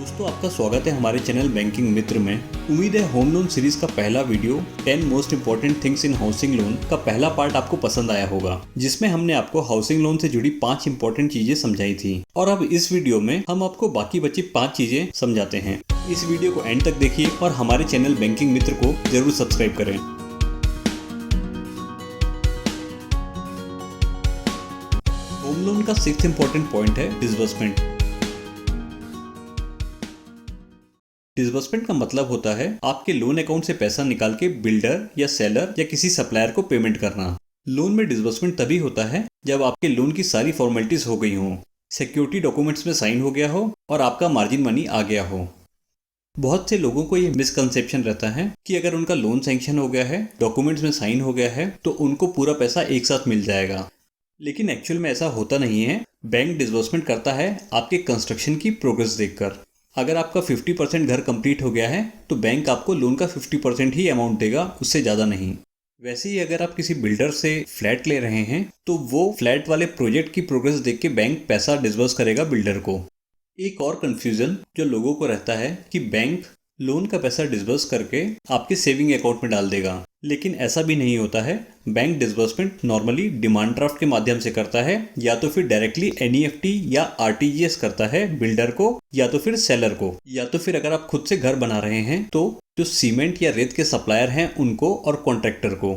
दोस्तों आपका स्वागत है हमारे चैनल बैंकिंग मित्र में। उम्मीद है होम लोन सीरीज का पहला video 10 most important things in housing loan का पहला पार्ट आपको पसंद आया होगा, जिसमें हमने आपको हाउसिंग लोन से जुड़ी 5 इम्पोर्टेंट चीजें समझाई थी। और अब इस वीडियो में हम आपको बाकी बची 5 चीजें समझाते हैं। इस वीडियो को एंड तक देखिए और हमारे चैनल बैंकिंग मित्र को जरूर सब्सक्राइब करें। होम लोन का 6th इम्पोर्टेंट पॉइंट है डिसबर्समेंट। डिसबर्समेंट का मतलब होता है आपके लोन अकाउंट से पैसा निकाल के बिल्डर या सेलर या किसी सप्लायर को पेमेंट करना। लोन में डिसबर्समेंट तभी होता है जब आपके लोन की सारी फॉर्मेलिटीज हो गई हों, सिक्योरिटी डॉक्यूमेंट्स में साइन हो गया हो और आपका मार्जिन मनी आ गया हो। बहुत से लोगों को ये मिसकंसेप्शन रहता है कि अगर उनका लोन सैंक्शन हो गया है, डॉक्यूमेंट्स में साइन हो गया है, तो उनको पूरा पैसा एक साथ मिल जाएगा। लेकिन एक्चुअल में ऐसा होता नहीं है। बैंक डिसबर्समेंट करता है आपके कंस्ट्रक्शन की प्रोग्रेस देखकर। अगर आपका 50% घर कंप्लीट हो गया है तो बैंक आपको लोन का 50% ही अमाउंट देगा, उससे ज़्यादा नहीं। वैसे ही अगर आप किसी बिल्डर से फ्लैट ले रहे हैं तो वो फ्लैट वाले प्रोजेक्ट की प्रोग्रेस देख के बैंक पैसा डिसबर्स करेगा बिल्डर को। एक और कंफ्यूजन जो लोगों को रहता है कि बैंक लोन का पैसा डिसबर्स करके आपके सेविंग अकाउंट में डाल देगा, लेकिन ऐसा भी नहीं होता है। Bank disbursement normally demand draft के माध्यम से करता है, या तो फिर डायरेक्टली NEFT या RTGS करता है बिल्डर को या तो फिर सेलर को, या तो फिर अगर आप खुद से घर बना रहे हैं तो जो सीमेंट या रेत के सप्लायर हैं उनको और कॉन्ट्रैक्टर को।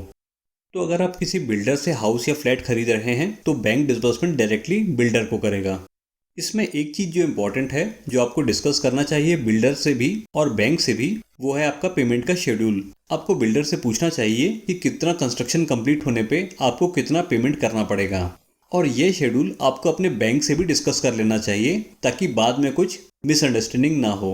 तो अगर आप किसी बिल्डर से हाउस या फ्लैट खरीद रहे हैं तो बैंक डिसबर्समेंट डायरेक्टली बिल्डर को करेगा। इसमें एक चीज जो इम्पोर्टेंट है, जो आपको डिस्कस करना चाहिए बिल्डर से भी और बैंक से भी, वो है आपका पेमेंट का शेड्यूल। आपको बिल्डर से पूछना चाहिए कि कितना कंस्ट्रक्शन कंप्लीट होने पे आपको कितना पेमेंट करना पड़ेगा, और ये शेड्यूल आपको अपने बैंक से भी डिस्कस कर लेना चाहिए ताकि बाद में कुछ मिसअंडरस्टैंडिंग ना हो।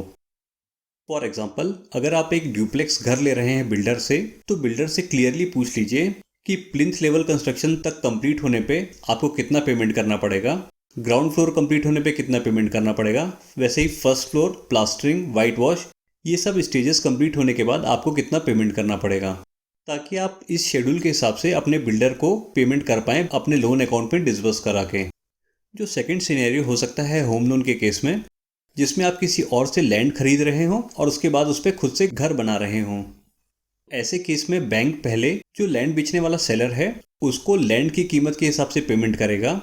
फॉर एग्जाम्पल, अगर आप एक ड्यूप्लेक्स घर ले रहे हैं बिल्डर से, तो बिल्डर से क्लियरली पूछ लीजिए कि प्लिंथ लेवल कंस्ट्रक्शन तक कंप्लीट होने पे आपको कितना पेमेंट करना पड़ेगा, ग्राउंड फ्लोर कंप्लीट होने पे कितना पेमेंट करना पड़ेगा, वैसे ही first floor, plastering, whitewash, ये सब स्टेजेस कंप्लीट होने के बाद आपको कितना पेमेंट करना पड़ेगा, ताकि आप इस शेड्यूल के हिसाब से अपने बिल्डर को पेमेंट कर पाएँ अपने लोन अकाउंट में डिसबर्स करा के। जो सेकंड सिनेरियो हो सकता है होम लोन के केस में, जिसमें आप किसी और से लैंड खरीद रहे हो और उसके बाद उस पर खुद से घर बना रहे हो। ऐसे केस में बैंक पहले जो लैंड बेचने वाला सेलर है उसको लैंड की कीमत के हिसाब से पेमेंट करेगा,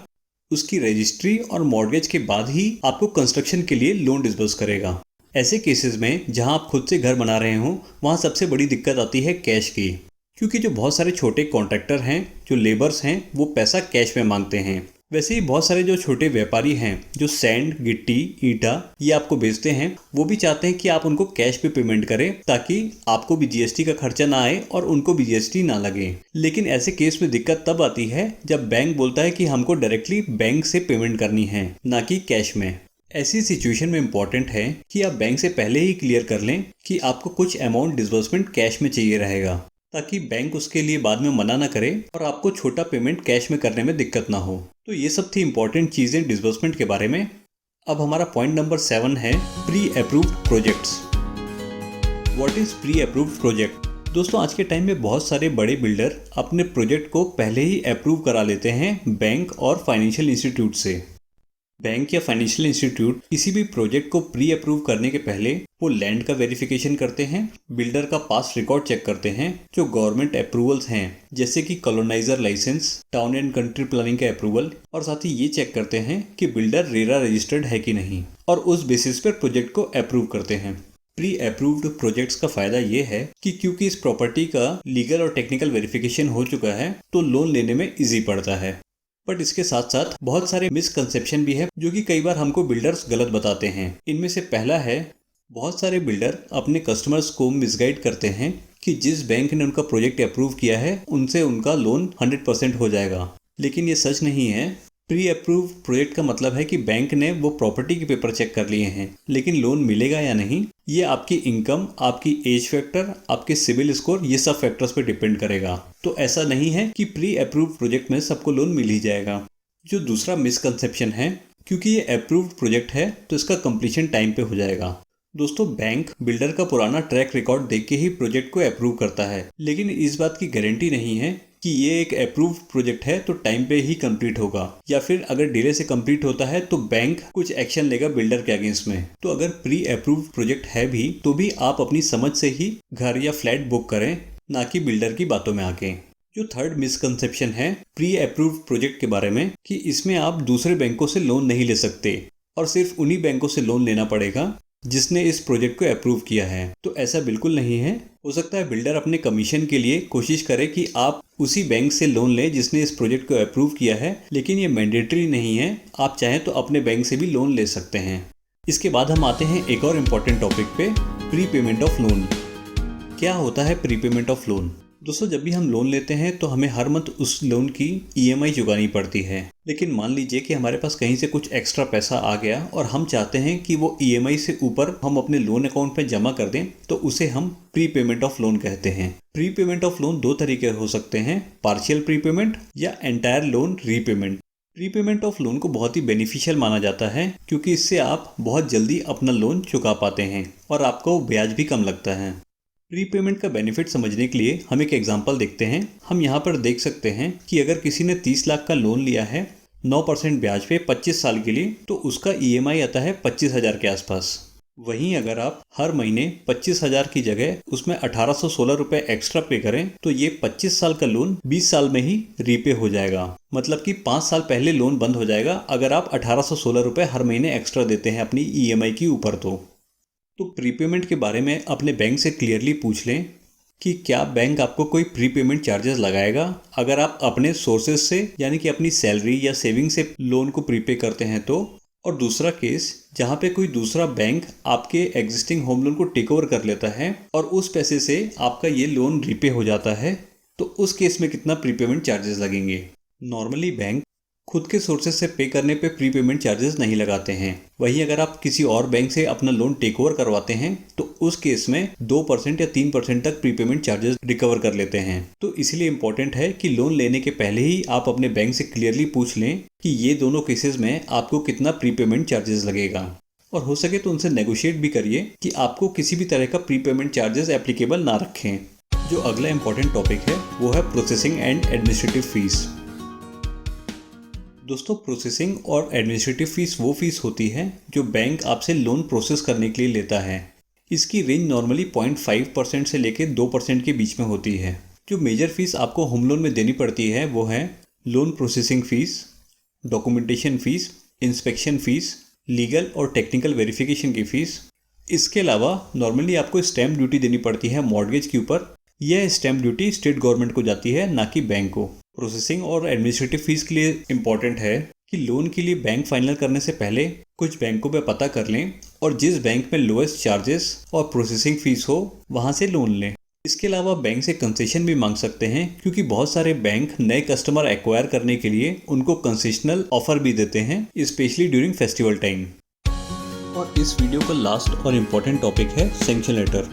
उसकी रजिस्ट्री और मॉर्गेज के बाद ही आपको कंस्ट्रक्शन के लिए लोन डिसबर्स करेगा। ऐसे केसेस में जहां आप खुद से घर बना रहे हो, वहां सबसे बड़ी दिक्कत आती है कैश की, क्योंकि जो बहुत सारे छोटे कॉन्ट्रैक्टर हैं, जो लेबर्स हैं, वो पैसा कैश में मांगते हैं। वैसे ही बहुत सारे जो छोटे व्यापारी हैं जो सैंड, गिट्टी, ईंटा ये आपको बेचते हैं, वो भी चाहते हैं कि आप उनको कैश पे पेमेंट करें ताकि आपको भी GST का खर्चा ना आए और उनको भी GST ना लगे। लेकिन ऐसे केस में दिक्कत तब आती है जब बैंक बोलता है कि हमको डायरेक्टली बैंक से पेमेंट करनी है, ना कि कैश में। ऐसी सिचुएशन में इम्पोर्टेंट है कि आप बैंक से पहले ही क्लियर कर लें कि आपको कुछ अमाउंट डिसबर्समेंट कैश में चाहिए रहेगा, ताकि बैंक उसके लिए बाद में मना ना करे और आपको छोटा पेमेंट कैश में करने में दिक्कत ना हो। तो ये सब थी इंपॉर्टेंट चीज़ें डिसबर्समेंट के बारे में। अब हमारा पॉइंट नंबर 7 है pre approved projects. What is pre approved project? दोस्तों, आज के टाइम में बहुत सारे बड़े बिल्डर अपने प्रोजेक्ट को पहले ही अप्रूव करा लेते हैं बैंक और फाइनेंशियल इंस्टीट्यूट से। बैंक या फाइनेंशियल इंस्टीट्यूट किसी भी प्रोजेक्ट को प्री अप्रूव करने के पहले वो लैंड का वेरिफिकेशन करते हैं, बिल्डर का पास्ट रिकॉर्ड चेक करते हैं, जो गवर्नमेंट अप्रूवल्स हैं जैसे कि colonizer license, town and country planning का अप्रूवल, और साथ ही ये चेक करते हैं कि बिल्डर रेरा रजिस्टर्ड है कि नहीं, और उस बेसिस पर प्रोजेक्ट को अप्रूव करते हैं। प्री अप्रूव्ड प्रोजेक्ट्स का फायदा ये है कि क्योंकि इस प्रॉपर्टी का लीगल और टेक्निकल वेरिफिकेशन हो चुका है तो लोन लेने में इजी पड़ता है। बट इसके साथ साथ बहुत सारे मिसकंसेप्शन भी है जो कि कई बार हमको बिल्डर्स गलत बताते हैं। इनमें से पहला है, बहुत सारे बिल्डर अपने कस्टमर्स को मिसगाइड करते हैं कि जिस बैंक ने उनका प्रोजेक्ट अप्रूव किया है उनसे उनका लोन 100% हो जाएगा, लेकिन ये सच नहीं है। प्री अप्रूव प्रोजेक्ट का मतलब है कि बैंक ने वो प्रॉपर्टी के पेपर चेक कर लिए हैं, लेकिन लोन मिलेगा या नहीं ये आपकी इनकम, आपकी एज फैक्टर, आपके सिविल स्कोर, ये सब फैक्टर्स पे डिपेंड करेगा। तो ऐसा नहीं है कि प्री अप्रूव प्रोजेक्ट में सबको लोन मिल ही जाएगा। जो दूसरा मिसकंसेप्शन है, क्योंकि ये अप्रूव्ड प्रोजेक्ट है तो इसका कंप्लीशन टाइम पे हो जाएगा। दोस्तों, बैंक बिल्डर का पुराना ट्रैक रिकॉर्ड देख के ही प्रोजेक्ट को अप्रूव करता है, लेकिन इस बात की गारंटी नहीं है कि ये एक अप्रूव्ड प्रोजेक्ट है तो टाइम पे ही कंप्लीट होगा, या फिर अगर डिले से कंप्लीट होता है तो बैंक कुछ एक्शन लेगा बिल्डर के अगेंस्ट में। तो अगर प्री अप्रूव्ड प्रोजेक्ट है भी तो भी आप अपनी समझ से ही घर या फ्लैट बुक करें, ना कि बिल्डर की बातों में आके। जो थर्ड मिसकंसेप्शन है प्री अप्रूव्ड प्रोजेक्ट के बारे में कि इसमें आप दूसरे बैंकों से लोन नहीं ले सकते और सिर्फ उन्हीं बैंकों से लोन लेना पड़ेगा जिसने इस प्रोजेक्ट को अप्रूव किया है। तो ऐसा बिल्कुल नहीं है। हो सकता है बिल्डर अपने कमीशन के लिए कोशिश करे कि आप उसी बैंक से लोन लें जिसने इस प्रोजेक्ट को अप्रूव किया है, लेकिन ये मैंडेटरी नहीं है। आप चाहें तो अपने बैंक से भी लोन ले सकते हैं। इसके बाद हम आते हैं एक और इम्पॉर्टेंट टॉपिक पे, प्री पेमेंट ऑफ लोन। क्या होता है प्री पेमेंट ऑफ लोन? दोस्तों, जब भी हम लोन लेते हैं तो हमें हर मंथ उस लोन की EMI चुकानी पड़ती है। लेकिन मान लीजिए कि हमारे पास कहीं से कुछ एक्स्ट्रा पैसा आ गया और हम चाहते हैं कि वो EMI से ऊपर हम अपने लोन अकाउंट पे जमा कर दें, तो उसे हम प्री पेमेंट ऑफ लोन कहते हैं। प्री पेमेंट ऑफ लोन दो तरीके हो सकते हैं, पार्शियल प्री पेमेंट या entire loan repayment. Pre payment of loan को बहुत ही बेनिफिशियल माना जाता है क्योंकि इससे आप बहुत जल्दी अपना लोन चुका पाते हैं और आपको ब्याज भी कम लगता है। प्री पेमेंट का बेनिफिट समझने के लिए हम एक एग्जांपल देखते हैं। हम यहाँ पर देख सकते हैं कि अगर किसी ने 30 लाख का लोन लिया है 9% ब्याज पे 25 साल के लिए, तो उसका EMI आता है 25,000 के आसपास। वहीं अगर आप हर महीने 25,000 की जगह उसमें 1816 रुपये एक्स्ट्रा पे करें तो ये 25 साल का लोन 20 साल में ही रीपे हो जाएगा। मतलब कि 5 साल पहले लोन बंद हो जाएगा अगर आप 1816 रुपये हर महीने एक्स्ट्रा देते हैं अपनी EMI की ऊपर। तो प्रीपेमेंट के बारे में अपने बैंक से क्लियरली पूछ लें कि क्या बैंक आपको कोई प्रीपेमेंट चार्जेस लगाएगा अगर आप अपने सोर्सेज से यानी कि अपनी सैलरी या सेविंग से लोन को प्रीपे करते हैं तो। और दूसरा केस जहां पे कोई दूसरा बैंक आपके एग्जिस्टिंग होम लोन को टेक ओवर कर लेता है और उस पैसे से आपका ये लोन रीपे हो जाता है, तो उस केस में कितना प्रीपेमेंट चार्जेस लगेंगे। नॉर्मली बैंक खुद के सोर्सेज से पे करने पे प्री पेमेंट चार्जेस नहीं लगाते हैं। वहीं अगर आप किसी और बैंक से अपना लोन टेक ओवर करवाते हैं तो उस केस में 2% या 3% तक प्री पेमेंट चार्जेस रिकवर कर लेते हैं। तो इसलिए इम्पोर्टेंट है कि लोन लेने के पहले ही आप अपने बैंक से क्लियरली पूछ लें कि ये दोनों केसेस में आपको कितना प्री पेमेंट चार्जेस लगेगा, और हो सके तो उनसे नेगोशिएट भी करिए कि आपको किसी भी तरह का प्री पेमेंट चार्जेस एप्लीकेबल ना रखें। जो अगला इंपॉर्टेंट टॉपिक है वो है प्रोसेसिंग एंड एडमिनिस्ट्रेटिव फीस। दोस्तों, प्रोसेसिंग और एडमिनिस्ट्रेटिव फीस वो फीस होती है जो बैंक आपसे लोन प्रोसेस करने के लिए लेता है। इसकी रेंज नॉर्मली 0.5% से लेकर 2% के बीच में होती है। जो मेजर फीस आपको होम लोन में देनी पड़ती है वो है loan processing fees, documentation fees, inspection fees, legal और टेक्निकल वेरिफिकेशन की फीस। इसके अलावा नॉर्मली आपको स्टैम्प ड्यूटी देनी पड़ती है मॉर्गेज के ऊपर। यह स्टैम्प ड्यूटी स्टेट गवर्नमेंट को जाती है, ना कि बैंक को। प्रोसेसिंग और एडमिनिस्ट्रेटिव फीस के लिए इम्पॉर्टेंट है कि लोन के लिए बैंक फाइनल करने से पहले कुछ बैंकों पे पता कर लें और जिस बैंक में लोएस्ट चार्जेस और प्रोसेसिंग फीस हो वहाँ से लोन लें। इसके अलावा बैंक से कंसेशन भी मांग सकते हैं क्योंकि बहुत सारे बैंक नए कस्टमर एक्वायर करने के लिए उनको कंसेशनल ऑफर भी देते हैं, स्पेशली ड्यूरिंग फेस्टिवल टाइम। और इस वीडियो का लास्ट और इम्पॉर्टेंट टॉपिक है सैंक्शन लेटर।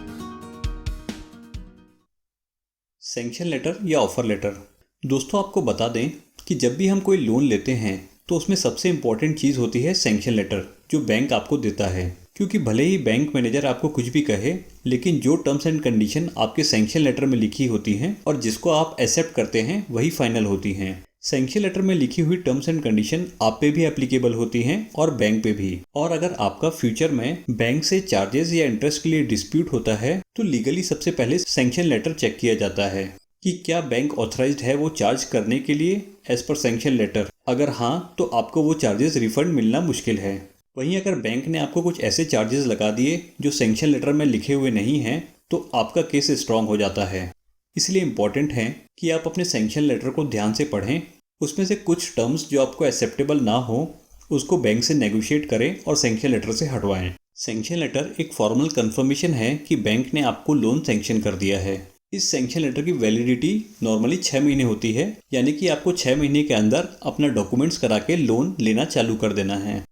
सैंक्शन लेटर या ऑफर लेटर। दोस्तों, आपको बता दें कि जब भी हम कोई लोन लेते हैं तो उसमें सबसे इम्पॉर्टेंट चीज़ होती है सैंक्शन लेटर जो बैंक आपको देता है। क्योंकि भले ही बैंक मैनेजर आपको कुछ भी कहे, लेकिन जो टर्म्स एंड कंडीशन आपके सैंक्शन लेटर में लिखी होती हैं और जिसको आप एक्सेप्ट करते हैं वही फाइनल होती हैं। सैंक्शन लेटर में लिखी हुई टर्म्स एंड कंडीशन आप पे भी एप्लीकेबल होती हैं और बैंक पे भी। और अगर आपका फ्यूचर में बैंक से चार्जेस या इंटरेस्ट के लिए डिस्प्यूट होता है तो लीगली सबसे पहले सैंक्शन लेटर चेक किया जाता है कि क्या बैंक ऑथराइज्ड है वो चार्ज करने के लिए एज पर सैंक्शन लेटर। अगर हाँ, तो आपको वो चार्जेस रिफंड मिलना मुश्किल है। वहीं अगर बैंक ने आपको कुछ ऐसे चार्जेस लगा दिए जो सैंक्शन लेटर में लिखे हुए नहीं हैं तो आपका केस स्ट्रांग हो जाता है। इसलिए इम्पॉर्टेंट है कि आप अपने सैंक्शन लेटर को ध्यान से पढ़ें। उसमें से कुछ टर्म्स जो आपको एक्सेप्टेबल ना हो उसको बैंक से नेगोशिएट करें और सैंक्शन लेटर से हटवाएं। सैंक्शन लेटर एक फॉर्मल कंफर्मेशन है कि बैंक ने आपको लोन सैंक्शन कर दिया है। इस सैंक्शन लेटर की वैलिडिटी नॉर्मली 6 महीने होती है, यानी कि आपको 6 महीने के अंदर अपना डॉक्यूमेंट्स करा के लोन लेना चालू कर देना है।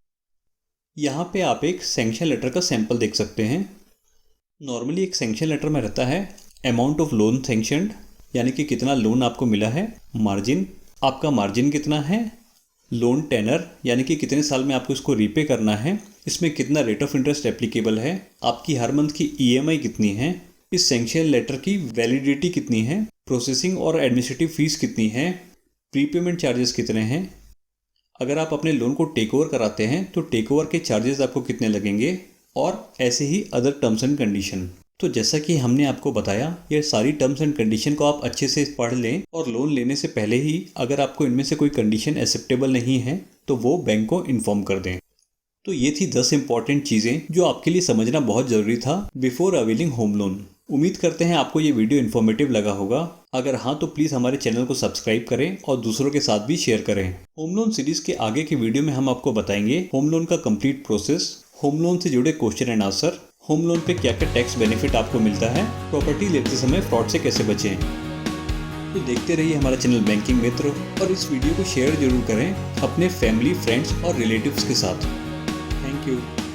यहाँ पे आप एक सैंक्शन लेटर का सैंपल देख सकते हैं। नॉर्मली एक सैंक्शन लेटर में रहता है अमाउंट ऑफ लोन सैंक्शनड, यानी कि कितना लोन आपको मिला है, मार्जिन, आपका मार्जिन कितना है, लोन टेनर यानी कि कितने साल में आपको इसको रीपे करना है, इसमें कितना रेट ऑफ इंटरेस्ट एप्लीकेबल है, आपकी हर मंथ की EMI कितनी है, इस सैंक्शन लेटर की वैलिडिटी कितनी है, प्रोसेसिंग और एडमिनिस्ट्रेटिव फीस कितनी है, प्रीपेमेंट चार्जेस कितने हैं, अगर आप अपने लोन को टेक ओवर कराते हैं तो टेक ओवर के चार्जेस आपको कितने लगेंगे, और ऐसे ही अदर टर्म्स एंड कंडीशन। तो जैसा कि हमने आपको बताया, ये सारी टर्म्स एंड कंडीशन को आप अच्छे से पढ़ लें और लोन लेने से पहले ही अगर आपको इनमें से कोई कंडीशन एक्सेप्टेबल नहीं है तो वो बैंक को इन्फॉर्म कर दें। तो ये थी 10 इंपॉर्टेंट चीज़ें जो आपके लिए समझना बहुत ज़रूरी था बिफोर अवेलिंग होम लोन। उम्मीद करते हैं आपको ये वीडियो इन्फॉर्मेटिव लगा होगा। अगर हाँ तो प्लीज़ हमारे चैनल को सब्सक्राइब करें और दूसरों के साथ भी शेयर करें। होम लोन सीरीज़ के आगे की वीडियो में हम आपको बताएंगे होम लोन का कंप्लीट प्रोसेस, होम लोन से जुड़े question and answer, home loan पे क्या क्या टैक्स बेनिफिट आपको मिलता है, प्रॉपर्टी लेते समय फ्रॉड से कैसे बचें। तो देखते रहिए हमारा चैनल बैंकिंग मित्र और इस वीडियो को शेयर जरूर करें अपने फैमिली, फ्रेंड्स और रिलेटिव्स के साथ। Thank you.